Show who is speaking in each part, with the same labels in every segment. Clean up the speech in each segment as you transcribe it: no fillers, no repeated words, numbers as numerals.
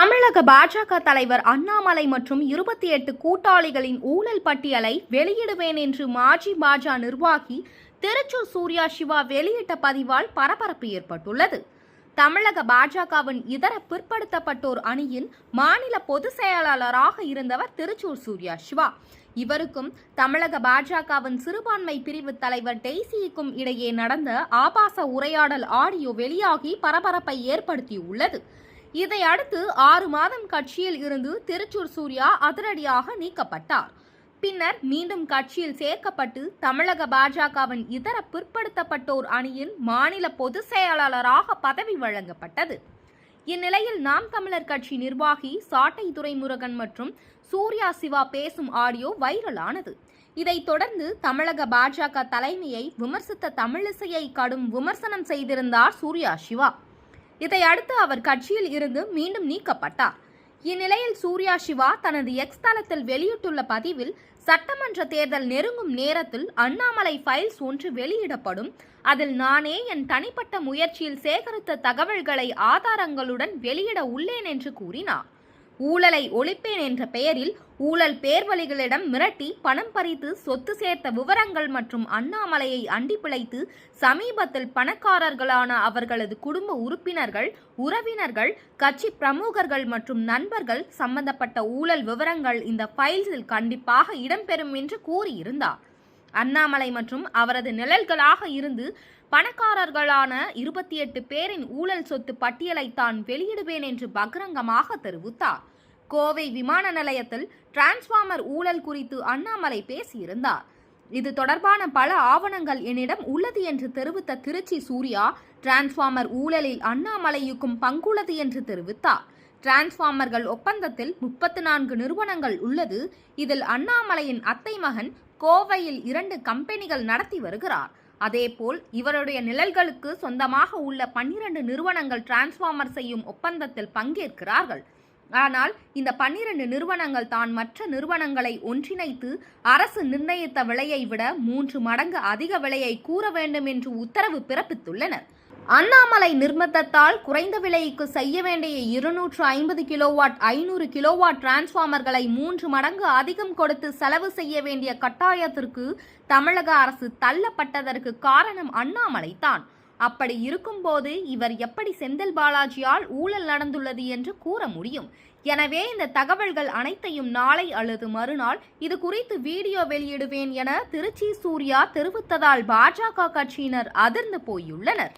Speaker 1: தமிழக பாஜக தலைவர் அண்ணாமலை மற்றும் 28 கூட்டாளிகளின் ஊழல் பட்டியலை வெளியிடுவேன் என்று மாஜி பாஜக நிர்வாகி திருச்சூர் சூர்யா சிவா வெளியிட்ட பதிவால் பரபரப்பு ஏற்பட்டுள்ளது. தமிழக பாஜகவின் இதர பிற்படுத்தப்பட்டோர் அணியின் மாநில பொதுச் செயலாளராக இருந்தவர் திருச்சூர் சூர்யா சிவா. இவருக்கும் தமிழக பாஜகவின் சிறுபான்மை பிரிவு தலைவர் டெய்சிக்கும் இடையே நடந்த ஆபாச உரையாடல் ஆடியோ வெளியாகி பரபரப்பை ஏற்படுத்தியுள்ளது. இதையடுத்து 6 மாதம் கட்சியில் இருந்து திருச்சூர் சூர்யா அதிரடியாக நீக்கப்பட்டார். பின்னர் மீண்டும் கட்சியில் சேர்க்கப்பட்டு தமிழக பாஜகவின் இதர பிற்படுத்தப்பட்டோர் அணியின் மாநில பொதுச் செயலாளராக பதவி வழங்கப்பட்டது. இந்நிலையில் நாம் தமிழர் கட்சி நிர்வாகி சாட்டை துரைமுருகன் மற்றும் சூர்யா சிவா பேசும் ஆடியோ வைரலானது. இதைத் தொடர்ந்து தமிழக பாஜக தலைமையை விமர்சித்த தமிழிசையை கடும் விமர்சனம் செய்திருந்தார் சூர்யா சிவா. இதையடுத்து அவர் கட்சியில் இருந்து மீண்டும் நீக்கப்பட்டார். இந்நிலையில் சூர்யா சிவா தனது எக்ஸ் தளத்தில் வெளியிட்டுள்ள பதிவில், சட்டமன்ற தேர்தல் நெருங்கும் நேரத்தில் அண்ணாமலை ஃபைல்ஸ் ஒன்று வெளியிடப்படும். அதில் நானே என் தனிப்பட்ட முயற்சியில் சேகரித்த தகவல்களை ஆதாரங்களுடன் வெளியிட உள்ளேன் என்று கூறினார். ஊழலை ஒழிப்பேன் என்ற பெயரில் ஊழல் பேர்வழிகளிடம் மிரட்டி பணம் பறித்து சொத்து சேர்த்த விவரங்கள் மற்றும் அண்ணாமலையை அண்டி பிழைத்து சமீபத்தில் பணக்காரர்களான அவர்களது குடும்ப உறுப்பினர்கள், உறவினர்கள், கட்சி பிரமுகர்கள் மற்றும் நண்பர்கள் சம்பந்தப்பட்ட ஊழல் விவரங்கள் இந்த ஃபைல்ஸில் கண்டிப்பாக இடம்பெறும் என்று கூறியிருந்தார். அண்ணாமலை மற்றும் அவரது நிழல்களாக இருந்து பணக்காரர்களான 28 பேரின் ஊழல் சொத்து பட்டியலை தான் வெளியிடுவேன் என்று பகிரங்கமாக தெரிவித்தார். கோவை விமான நிலையத்தில் டிரான்ஸ்பார்மர் ஊழல் குறித்து அண்ணாமலை பேசியிருந்தார். இது தொடர்பான பல ஆவணங்கள் என்னிடம் உள்ளது என்று தெரிவித்த திருச்சி சூர்யா, டிரான்ஸ்பார்மர் ஊழலில் அண்ணாமலையுக்கும் பங்குள்ளது என்று தெரிவித்தார். டிரான்ஸ்பார்மர்கள் ஒப்பந்தத்தில் 34 நிறுவனங்கள் உள்ளது. இதில் அண்ணாமலையின் அத்தை மகன் கோவையில் 2 கம்பெனிகள் நடத்தி வருகிறார். அதேபோல் இவருடைய நிழல்களுக்கு சொந்தமாக உள்ள 12 நிறுவனங்கள் டிரான்ஸ்பார்மர் செய்யும் ஒப்பந்தத்தில் பங்கேற்கிறார்கள். ஆனால் இந்த 12 நிறுவனங்கள் தான் மற்ற நிறுவனங்களை ஒன்றிணைத்து அரசு நிர்ணயித்த விலையை விட 3 மடங்கு அதிக விலையை கூற வேண்டும் என்று உத்தரவு பிறப்பித்துள்ளனர். அண்ணாமலை நிர்பந்தத்தால் குறைந்த விலைக்கு செய்ய வேண்டிய 250 கிலோவாட் 500 கிலோவாட் டிரான்ஸ்பார்மர்களை 3 மடங்கு அதிகம் கொடுத்து செலவு செய்ய வேண்டிய கட்டாயத்திற்கு தமிழக அரசு தள்ளப்பட்டதற்கு காரணம் அண்ணாமலை தான். அப்படி இருக்கும்போது இவர் எப்படி செந்தில் பாலாஜியால் ஊழல் நடந்துள்ளது என்று கூற முடியும்? எனவே இந்த தகவல்கள் அனைத்தையும் நாளை அல்லது மறுநாள் இது குறித்து வீடியோ வெளியிடுவேன் என திருச்சி சூர்யா தெரிவித்ததால் பாஜக கட்சியினர் அதிர்ந்து போயுள்ளனர்.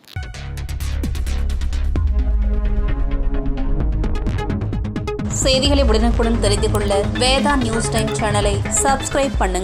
Speaker 2: செய்திகளை உடனுக்குடன் தெரிந்து கொள்ள வேதா நியூஸ் டைம் சேனலை சப்ஸ்கிரைப் பண்ணுங்க.